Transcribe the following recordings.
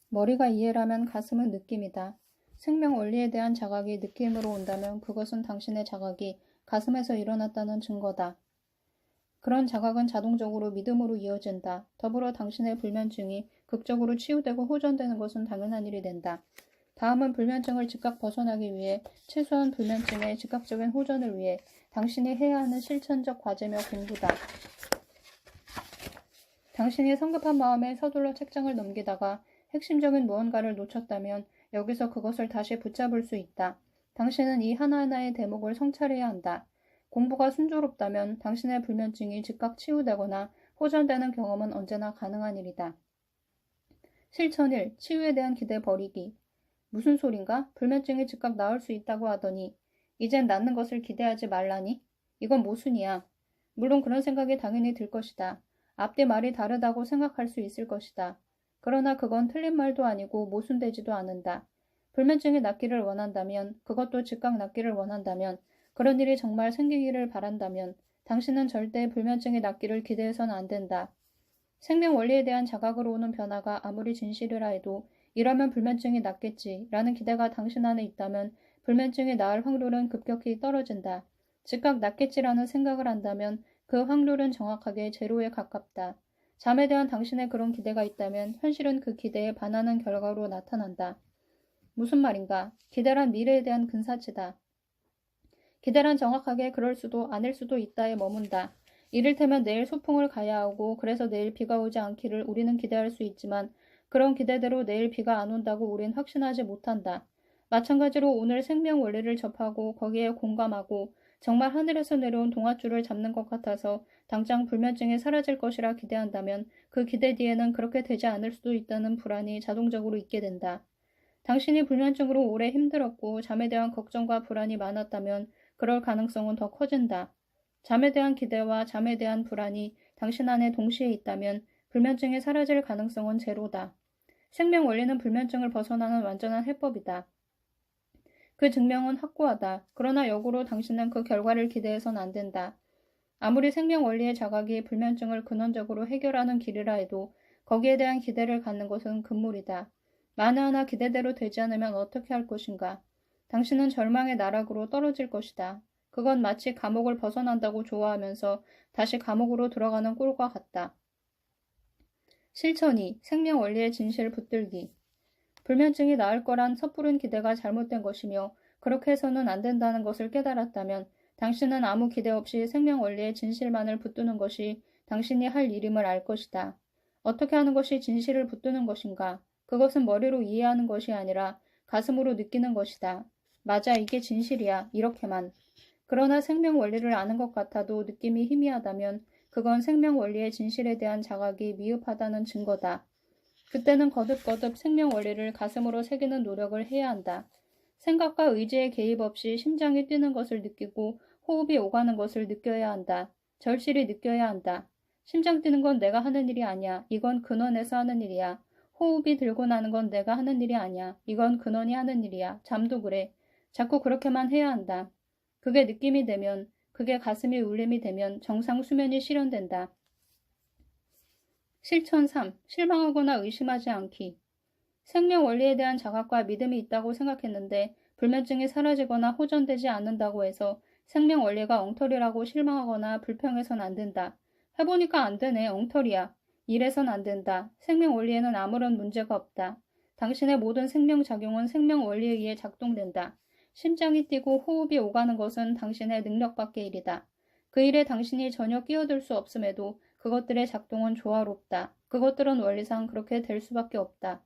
머리가 이해라면 가슴은 느낌이다. 생명 원리에 대한 자각이 느낌으로 온다면 그것은 당신의 자각이 가슴에서 일어났다는 증거다. 그런 자각은 자동적으로 믿음으로 이어진다. 더불어 당신의 불면증이 극적으로 치유되고 호전되는 것은 당연한 일이 된다. 다음은 불면증을 즉각 벗어나기 위해 최소한 불면증의 즉각적인 호전을 위해 당신이 해야 하는 실천적 과제며 공부다. 당신이 성급한 마음에 서둘러 책장을 넘기다가 핵심적인 무언가를 놓쳤다면 여기서 그것을 다시 붙잡을 수 있다. 당신은 이 하나하나의 대목을 성찰해야 한다. 공부가 순조롭다면 당신의 불면증이 즉각 치유되거나 호전되는 경험은 언제나 가능한 일이다. 실천 1. 치유에 대한 기대 버리기. 무슨 소린가? 불면증이 즉각 나을 수 있다고 하더니 이젠 낫는 것을 기대하지 말라니? 이건 모순이야. 물론 그런 생각이 당연히 들 것이다. 앞뒤 말이 다르다고 생각할 수 있을 것이다. 그러나 그건 틀린 말도 아니고 모순되지도 않는다. 불면증이 낫기를 원한다면, 그것도 즉각 낫기를 원한다면, 그런 일이 정말 생기기를 바란다면 당신은 절대 불면증이 낫기를 기대해서는 안 된다. 생명 원리에 대한 자각으로 오는 변화가 아무리 진실이라 해도 이러면 불면증이 낫겠지 라는 기대가 당신 안에 있다면 불면증이 나을 확률은 급격히 떨어진다. 즉각 낫겠지라는 생각을 한다면 그 확률은 정확하게 제로에 가깝다. 잠에 대한 당신의 그런 기대가 있다면 현실은 그 기대에 반하는 결과로 나타난다. 무슨 말인가? 기대란 미래에 대한 근사치다. 기대란 정확하게 그럴 수도 아닐 수도 있다에 머문다. 이를테면 내일 소풍을 가야 하고 그래서 내일 비가 오지 않기를 우리는 기대할 수 있지만 그런 기대대로 내일 비가 안 온다고 우린 확신하지 못한다. 마찬가지로 오늘 생명 원리를 접하고 거기에 공감하고 정말 하늘에서 내려온 동아줄을 잡는 것 같아서 당장 불면증이 사라질 것이라 기대한다면 그 기대 뒤에는 그렇게 되지 않을 수도 있다는 불안이 자동적으로 있게 된다. 당신이 불면증으로 오래 힘들었고 잠에 대한 걱정과 불안이 많았다면 그럴 가능성은 더 커진다. 잠에 대한 기대와 잠에 대한 불안이 당신 안에 동시에 있다면 불면증이 사라질 가능성은 제로다. 생명 원리는 불면증을 벗어나는 완전한 해법이다. 그 증명은 확고하다. 그러나 역으로 당신은 그 결과를 기대해선 안 된다. 아무리 생명 원리의 자각이 불면증을 근원적으로 해결하는 길이라 해도 거기에 대한 기대를 갖는 것은 금물이다. 만에 하나 기대대로 되지 않으면 어떻게 할 것인가? 당신은 절망의 나락으로 떨어질 것이다. 그건 마치 감옥을 벗어난다고 좋아하면서 다시 감옥으로 들어가는 꼴과 같다. 실천 2. 생명 원리의 진실 붙들기. 불면증이 나을 거란 섣부른 기대가 잘못된 것이며 그렇게 해서는 안 된다는 것을 깨달았다면 당신은 아무 기대 없이 생명 원리의 진실만을 붙드는 것이 당신이 할 일임을 알 것이다. 어떻게 하는 것이 진실을 붙드는 것인가? 그것은 머리로 이해하는 것이 아니라 가슴으로 느끼는 것이다. 맞아, 이게 진실이야. 이렇게만. 그러나 생명 원리를 아는 것 같아도 느낌이 희미하다면 그건 생명 원리의 진실에 대한 자각이 미흡하다는 증거다. 그때는 거듭거듭 생명 원리를 가슴으로 새기는 노력을 해야 한다. 생각과 의지의 개입 없이 심장이 뛰는 것을 느끼고 호흡이 오가는 것을 느껴야 한다. 절실히 느껴야 한다. 심장 뛰는 건 내가 하는 일이 아니야. 이건 근원에서 하는 일이야. 호흡이 들고 나는 건 내가 하는 일이 아니야. 이건 근원이 하는 일이야. 잠도 그래. 자꾸 그렇게만 해야 한다. 그게 느낌이 되면, 그게 가슴이 울림이 되면 정상 수면이 실현된다. 실천 3. 실망하거나 의심하지 않기. 생명 원리에 대한 자각과 믿음이 있다고 생각했는데 불면증이 사라지거나 호전되지 않는다고 해서 생명 원리가 엉터리라고 실망하거나 불평해선 안 된다. 해보니까 안 되네. 엉터리야. 이래선 안 된다. 생명 원리에는 아무런 문제가 없다. 당신의 모든 생명작용은 생명 원리에 의해 작동된다. 심장이 뛰고 호흡이 오가는 것은 당신의 능력 밖의 일이다. 그 일에 당신이 전혀 끼어들 수 없음에도 그것들의 작동은 조화롭다. 그것들은 원리상 그렇게 될 수밖에 없다.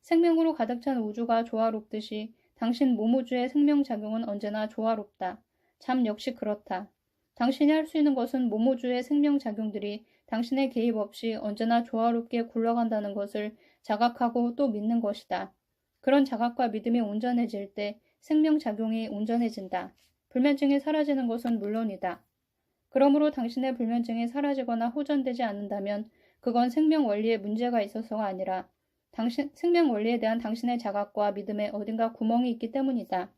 생명으로 가득 찬 우주가 조화롭듯이 당신 몸우주의 생명작용은 언제나 조화롭다. 잠 역시 그렇다. 당신이 할 수 있는 것은 몸우주의 생명작용들이 당신의 개입 없이 언제나 조화롭게 굴러간다는 것을 자각하고 또 믿는 것이다. 그런 자각과 믿음이 온전해질 때 생명작용이 온전해진다. 불면증이 사라지는 것은 물론이다. 그러므로 당신의 불면증이 사라지거나 호전되지 않는다면 그건 생명 원리에 문제가 있어서가 아니라 생명 원리에 대한 당신의 자각과 믿음에 어딘가 구멍이 있기 때문이다.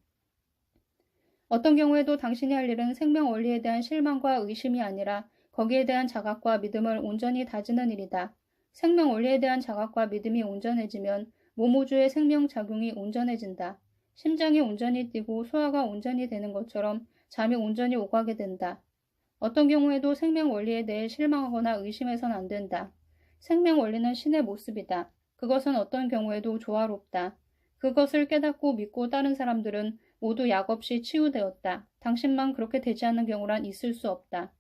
어떤 경우에도 당신이 할 일은 생명 원리에 대한 실망과 의심이 아니라 거기에 대한 자각과 믿음을 온전히 다지는 일이다. 생명 원리에 대한 자각과 믿음이 온전해지면 모모주의 생명작용이 온전해진다. 심장이 온전히 뛰고 소화가 온전히 되는 것처럼 잠이 온전히 오가게 된다. 어떤 경우에도 생명 원리에 대해 실망하거나 의심해선 안 된다. 생명 원리는 신의 모습이다. 그것은 어떤 경우에도 조화롭다. 그것을 깨닫고 믿고 따른 사람들은 모두 약 없이 치유되었다. 당신만 그렇게 되지 않는 경우란 있을 수 없다.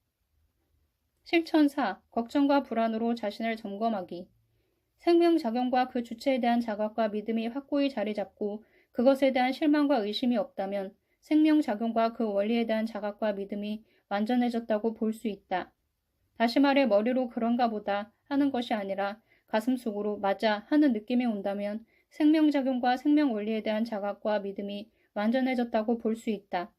실천 4. 걱정과 불안으로 자신을 점검하기. 생명작용과 그 주체에 대한 자각과 믿음이 확고히 자리 잡고 그것에 대한 실망과 의심이 없다면 생명작용과 그 원리에 대한 자각과 믿음이 완전해졌다고 볼 수 있다. 다시 말해 머리로 그런가 보다 하는 것이 아니라 가슴속으로 맞아 하는 느낌이 온다면 생명작용과 생명원리에 대한 자각과 믿음이 완전해졌다고 볼 수 있다.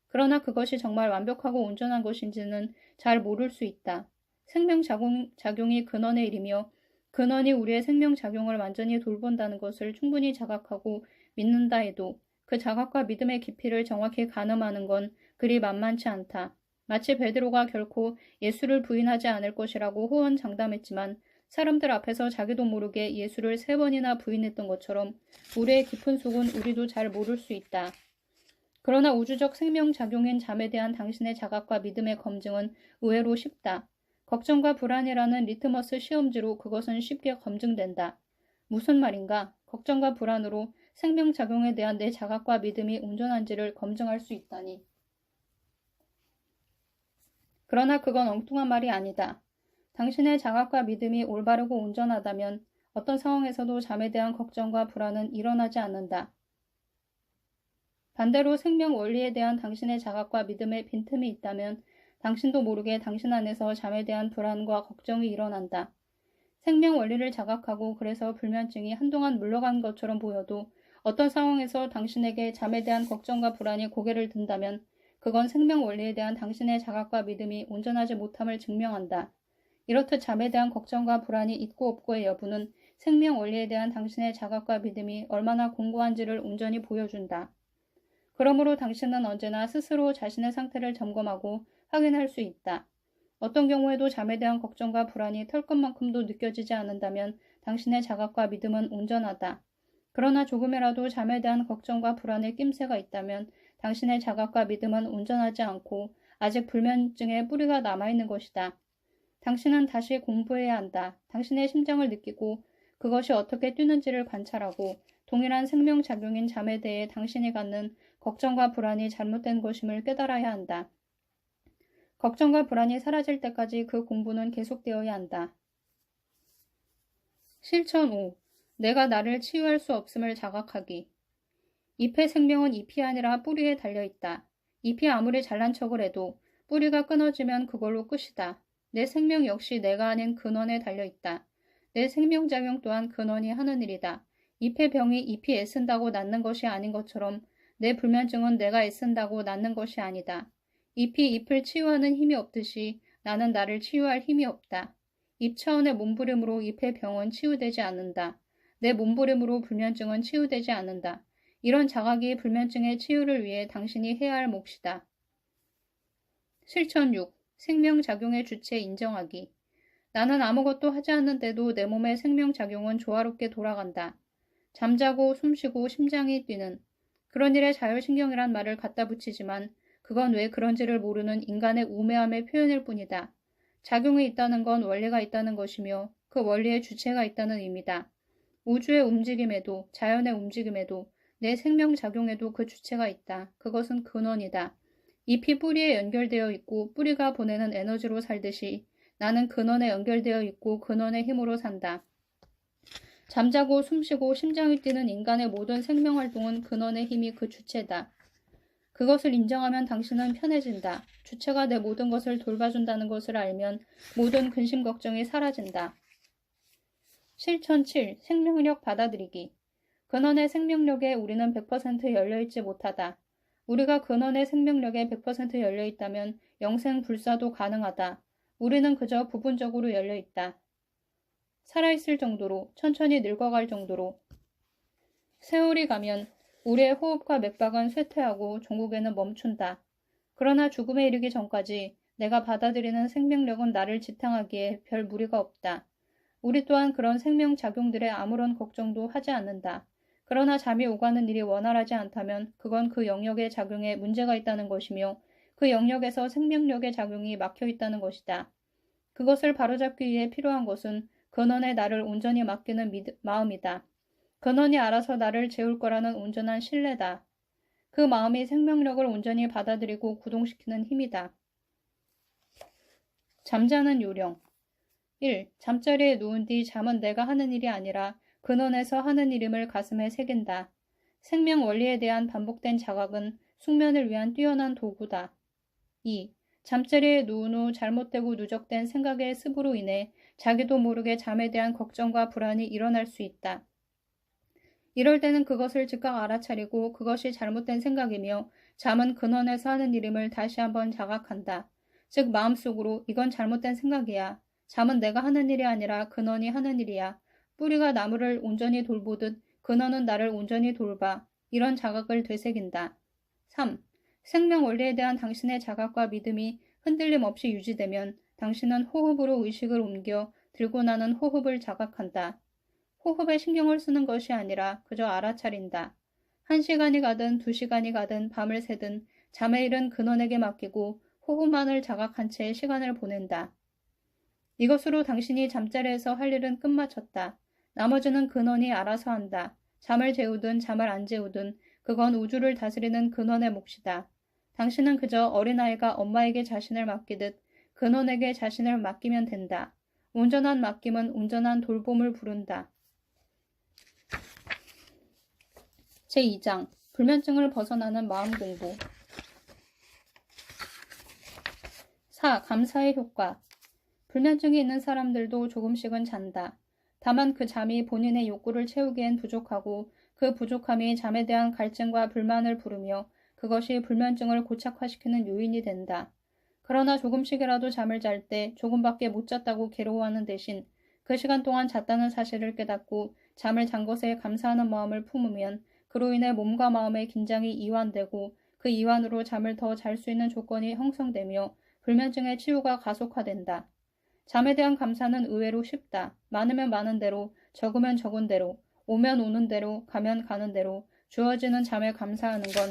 그러나 그것이 정말 완벽하고 온전한 것인지는 잘 모를 수 있다. 생명작용이 근원의 일이며 근원이 우리의 생명작용을 완전히 돌본다는 것을 충분히 자각하고 믿는다 해도 그 자각과 믿음의 깊이를 정확히 가늠하는 건 그리 만만치 않다. 마치 베드로가 결코 예수를 부인하지 않을 것이라고 호언장담했지만 사람들 앞에서 자기도 모르게 예수를 3번이나 부인했던 것처럼 우리의 깊은 속은 우리도 잘 모를 수 있다. 그러나 우주적 생명작용인 잠에 대한 당신의 자각과 믿음의 검증은 의외로 쉽다. 걱정과 불안이라는 리트머스 시험지로 그것은 쉽게 검증된다. 무슨 말인가? 걱정과 불안으로 생명작용에 대한 내 자각과 믿음이 온전한지를 검증할 수 있다니. 그러나 그건 엉뚱한 말이 아니다. 당신의 자각과 믿음이 올바르고 온전하다면 어떤 상황에서도 잠에 대한 걱정과 불안은 일어나지 않는다. 반대로 생명 원리에 대한 당신의 자각과 믿음에 빈틈이 있다면 당신도 모르게 당신 안에서 잠에 대한 불안과 걱정이 일어난다. 생명 원리를 자각하고 그래서 불면증이 한동안 물러간 것처럼 보여도 어떤 상황에서 당신에게 잠에 대한 걱정과 불안이 고개를 든다면 그건 생명 원리에 대한 당신의 자각과 믿음이 온전하지 못함을 증명한다. 이렇듯 잠에 대한 걱정과 불안이 있고 없고의 여부는 생명 원리에 대한 당신의 자각과 믿음이 얼마나 공고한지를 온전히 보여준다. 그러므로 당신은 언제나 스스로 자신의 상태를 점검하고 확인할 수 있다. 어떤 경우에도 잠에 대한 걱정과 불안이 털끝만큼도 느껴지지 않는다면 당신의 자각과 믿음은 온전하다. 그러나 조금이라도 잠에 대한 걱정과 불안의 낌새가 있다면 당신의 자각과 믿음은 온전하지 않고 아직 불면증의 뿌리가 남아있는 것이다. 당신은 다시 공부해야 한다. 당신의 심장을 느끼고 그것이 어떻게 뛰는지를 관찰하고 동일한 생명작용인 잠에 대해 당신이 갖는 걱정과 불안이 잘못된 것임을 깨달아야 한다. 걱정과 불안이 사라질 때까지 그 공부는 계속되어야 한다. 실천 5. 내가 나를 치유할 수 없음을 자각하기. 잎의 생명은 잎이 아니라 뿌리에 달려있다. 잎이 아무리 잘난 척을 해도 뿌리가 끊어지면 그걸로 끝이다. 내 생명 역시 내가 아닌 근원에 달려있다. 내 생명작용 또한 근원이 하는 일이다. 잎의 병이 잎이 애쓴다고 낫는 것이 아닌 것처럼 내 불면증은 내가 애쓴다고 낫는 것이 아니다. 잎이 잎을 치유하는 힘이 없듯이 나는 나를 치유할 힘이 없다. 잎 차원의 몸부림으로 잎의 병은 치유되지 않는다. 내 몸부림으로 불면증은 치유되지 않는다. 이런 자각이 불면증의 치유를 위해 당신이 해야 할 몫이다. 실천 6. 생명작용의 주체 인정하기. 나는 아무것도 하지 않는데도 내 몸의 생명작용은 조화롭게 돌아간다. 잠자고 숨쉬고 심장이 뛰는 그런 일에 자율신경이란 말을 갖다 붙이지만 그건 왜 그런지를 모르는 인간의 우매함의 표현일 뿐이다. 작용이 있다는 건 원리가 있다는 것이며 그 원리의 주체가 있다는 의미다. 우주의 움직임에도 자연의 움직임에도 내 생명작용에도 그 주체가 있다. 그것은 근원이다. 잎이 뿌리에 연결되어 있고 뿌리가 보내는 에너지로 살듯이 나는 근원에 연결되어 있고 근원의 힘으로 산다. 잠자고 숨쉬고 심장이 뛰는 인간의 모든 생명활동은 근원의 힘이 그 주체다. 그것을 인정하면 당신은 편해진다. 주체가 내 모든 것을 돌봐준다는 것을 알면 모든 근심 걱정이 사라진다. 실천 7. 생명력 받아들이기. 근원의 생명력에 우리는 100% 열려있지 못하다. 우리가 근원의 생명력에 100% 열려있다면 영생불사도 가능하다. 우리는 그저 부분적으로 열려있다. 살아있을 정도로, 천천히 늙어갈 정도로. 세월이 가면 우리의 호흡과 맥박은 쇠퇴하고 종국에는 멈춘다. 그러나 죽음에 이르기 전까지 내가 받아들이는 생명력은 나를 지탱하기에 별 무리가 없다. 우리 또한 그런 생명작용들에 아무런 걱정도 하지 않는다. 그러나 잠이 오가는 일이 원활하지 않다면 그건 그 영역의 작용에 문제가 있다는 것이며 그 영역에서 생명력의 작용이 막혀 있다는 것이다. 그것을 바로잡기 위해 필요한 것은 근원에 나를 온전히 맡기는 마음이다. 근원이 알아서 나를 재울 거라는 온전한 신뢰다. 그 마음이 생명력을 온전히 받아들이고 구동시키는 힘이다. 잠자는 요령 1. 잠자리에 누운 뒤 잠은 내가 하는 일이 아니라 근원에서 하는 일임을 가슴에 새긴다. 생명 원리에 대한 반복된 자각은 숙면을 위한 뛰어난 도구다. 2. 잠자리에 누운 후 잘못되고 누적된 생각의 습으로 인해 자기도 모르게 잠에 대한 걱정과 불안이 일어날 수 있다. 이럴 때는 그것을 즉각 알아차리고 그것이 잘못된 생각이며 잠은 근원에서 하는 일임을 다시 한번 자각한다. 즉 마음속으로 이건 잘못된 생각이야. 잠은 내가 하는 일이 아니라 근원이 하는 일이야. 뿌리가 나무를 온전히 돌보듯 근원은 나를 온전히 돌봐. 이런 자각을 되새긴다. 3. 생명 원리에 대한 당신의 자각과 믿음이 흔들림 없이 유지되면 당신은 호흡으로 의식을 옮겨 들고 나는 호흡을 자각한다. 호흡에 신경을 쓰는 것이 아니라 그저 알아차린다. 1시간이 가든 2시간이 가든 밤을 새든 잠의 일은 근원에게 맡기고 호흡만을 자각한 채 시간을 보낸다. 이것으로 당신이 잠자리에서 할 일은 끝마쳤다. 나머지는 근원이 알아서 한다. 잠을 재우든 잠을 안 재우든 그건 우주를 다스리는 근원의 몫이다. 당신은 그저 어린아이가 엄마에게 자신을 맡기듯 근원에게 자신을 맡기면 된다. 온전한 맡김은 온전한 돌봄을 부른다. 제2장 불면증을 벗어나는 마음 공부 4. 감사의 효과 불면증이 있는 사람들도 조금씩은 잔다. 다만 그 잠이 본인의 욕구를 채우기엔 부족하고 그 부족함이 잠에 대한 갈증과 불만을 부르며 그것이 불면증을 고착화시키는 요인이 된다. 그러나 조금씩이라도 잠을 잘 때 조금밖에 못 잤다고 괴로워하는 대신 그 시간 동안 잤다는 사실을 깨닫고 잠을 잔 것에 감사하는 마음을 품으면 그로 인해 몸과 마음의 긴장이 이완되고 그 이완으로 잠을 더 잘 수 있는 조건이 형성되며 불면증의 치유가 가속화된다. 잠에 대한 감사는 의외로 쉽다. 많으면 많은 대로, 적으면 적은 대로, 오면 오는 대로, 가면 가는 대로 주어지는 잠에 감사하는 건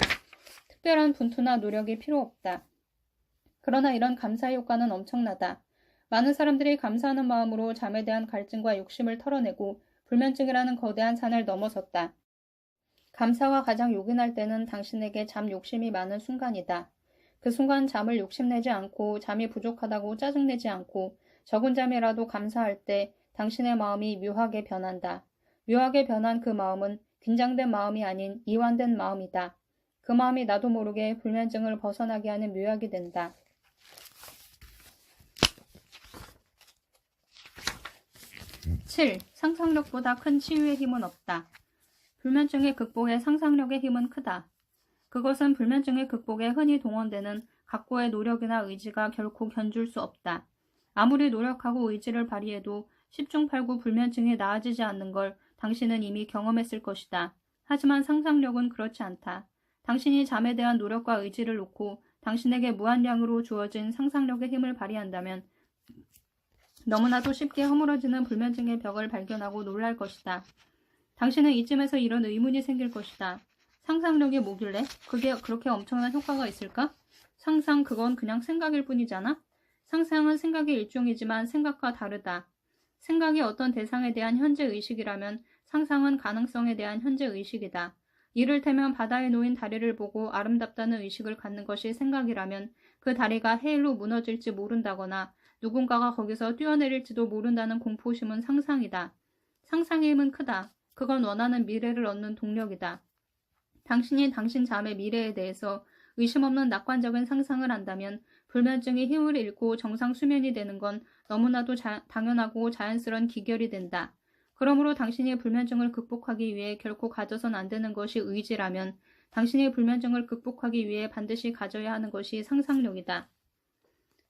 특별한 분투나 노력이 필요 없다. 그러나 이런 감사의 효과는 엄청나다. 많은 사람들이 감사하는 마음으로 잠에 대한 갈증과 욕심을 털어내고 불면증이라는 거대한 산을 넘어섰다. 감사가 가장 요긴할 때는 당신에게 잠 욕심이 많은 순간이다. 그 순간 잠을 욕심내지 않고 잠이 부족하다고 짜증내지 않고 적은 잠이라도 감사할 때 당신의 마음이 묘하게 변한다. 묘하게 변한 그 마음은 긴장된 마음이 아닌 이완된 마음이다. 그 마음이 나도 모르게 불면증을 벗어나게 하는 묘약이 된다. 7. 상상력보다 큰 치유의 힘은 없다. 불면증의 극복에 상상력의 힘은 크다. 그것은 불면증의 극복에 흔히 동원되는 각고의 노력이나 의지가 결코 견줄 수 없다. 아무리 노력하고 의지를 발휘해도 10중 8구 불면증이 나아지지 않는 걸 당신은 이미 경험했을 것이다. 하지만 상상력은 그렇지 않다. 당신이 잠에 대한 노력과 의지를 놓고 당신에게 무한량으로 주어진 상상력의 힘을 발휘한다면 너무나도 쉽게 허물어지는 불면증의 벽을 발견하고 놀랄 것이다. 당신은 이쯤에서 이런 의문이 생길 것이다. 상상력이 뭐길래? 그게 그렇게 엄청난 효과가 있을까? 상상 그건 그냥 생각일 뿐이잖아? 상상은 생각의 일종이지만 생각과 다르다. 생각이 어떤 대상에 대한 현재 의식이라면 상상은 가능성에 대한 현재 의식이다. 이를테면 바다에 놓인 다리를 보고 아름답다는 의식을 갖는 것이 생각이라면 그 다리가 해일로 무너질지 모른다거나 누군가가 거기서 뛰어내릴지도 모른다는 공포심은 상상이다. 상상의 힘은 크다. 그건 원하는 미래를 얻는 동력이다. 당신이 당신 잠의 미래에 대해서 의심 없는 낙관적인 상상을 한다면 불면증이 힘을 잃고 정상 수면이 되는 건 너무나도 당연하고 자연스러운 기결이 된다. 그러므로 당신이 불면증을 극복하기 위해 결코 가져선 안 되는 것이 의지라면 당신이 불면증을 극복하기 위해 반드시 가져야 하는 것이 상상력이다.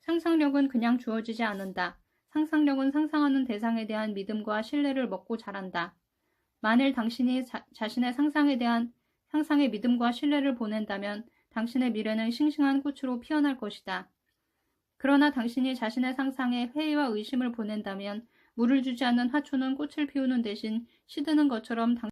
상상력은 그냥 주어지지 않는다. 상상력은 상상하는 대상에 대한 믿음과 신뢰를 먹고 자란다. 만일 당신이 자신의 상상에 믿음과 신뢰를 보낸다면 당신의 미래는 싱싱한 꽃으로 피어날 것이다. 그러나 당신이 자신의 상상에 회의와 의심을 보낸다면 물을 주지 않는 하초는 꽃을 피우는 대신 시드는 것처럼